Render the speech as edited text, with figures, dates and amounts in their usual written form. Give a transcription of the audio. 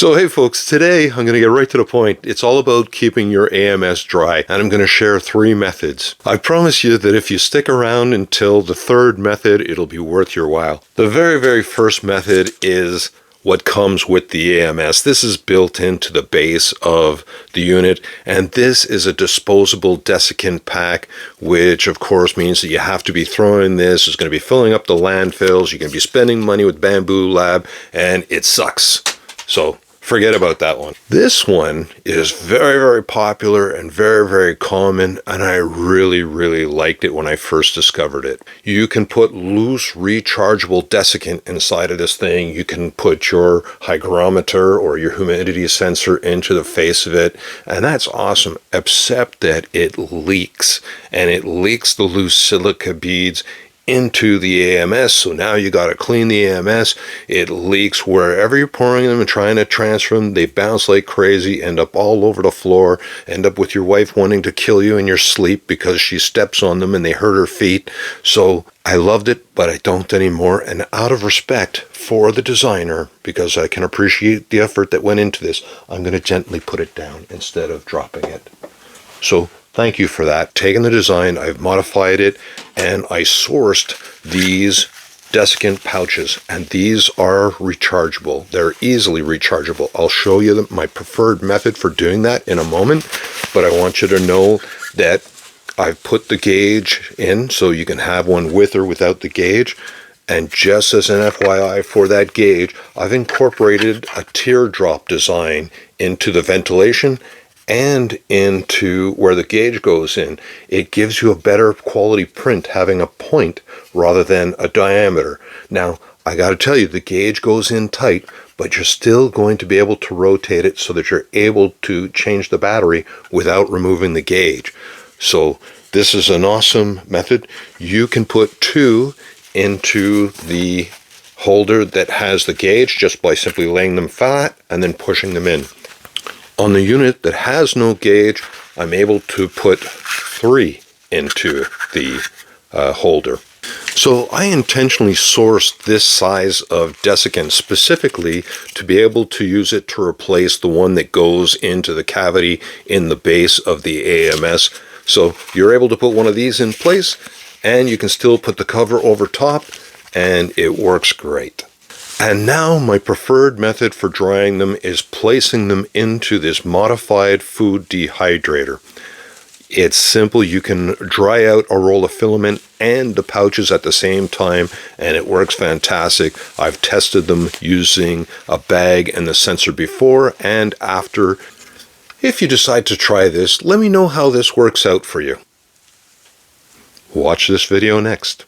So hey folks, today I'm going to get right to the point. It's all about keeping your AMS dry, and I'm going to share 3 methods. I promise you that if you stick around until the 3rd method, it'll be worth your while. The very first method is what comes with the AMS. This is built into the base of the unit, and this is a disposable desiccant pack, which of course means that you have to be throwing this. It's going to be filling up the landfills. You're going to be spending money with Bambu Lab, and it sucks. So forget about that one. This one is very popular and very common, and I really liked it when I first discovered it. You can put loose rechargeable desiccant inside of this thing. You can put your hygrometer or your humidity sensor into the face of it, and that's awesome, except that it leaks, and it leaks the loose silica beads into the AMS. So now you got to clean the AMS. It leaks wherever you're pouring them and trying to transfer them. They bounce like crazy, end up all over the floor, end up with your wife wanting to kill you in your sleep because she steps on them and they hurt her feet. So I loved it, but I don't anymore. And out of respect for the designer, because I can appreciate the effort that went into this, I'm going to gently put it down instead of dropping it. So thank you for that. Taking the design, I've modified it, and I sourced these desiccant pouches, and these are rechargeable. They're easily rechargeable. I'll show you my preferred method for doing that in a moment, but I want you to know that I've put the gauge in so you can have one with or without the gauge. And just as an FYI for that gauge, I've incorporated a teardrop design into the ventilation and into where the gauge goes in. It gives you a better quality print having a point rather than a diameter. Now, I got to tell you, the gauge goes in tight, but you're still going to be able to rotate it so that you're able to change the battery without removing the gauge. So this is an awesome method. You can put 2 into the holder that has the gauge just by simply laying them flat and then pushing them in. On the unit that has no gauge, I'm able to put 3 into the holder. So I intentionally sourced this size of desiccant specifically to be able to use it to replace the one that goes into the cavity in the base of the AMS. So you're able to put one of these in place, and you can still put the cover over top, and it works great. And now my preferred method for drying them is placing them into this modified food dehydrator. It's simple. You can dry out a roll of filament and the pouches at the same time, and it works fantastic. I've tested them using a bag and the sensor before and after. If you decide to try this, let me know how this works out for you. Watch this video next.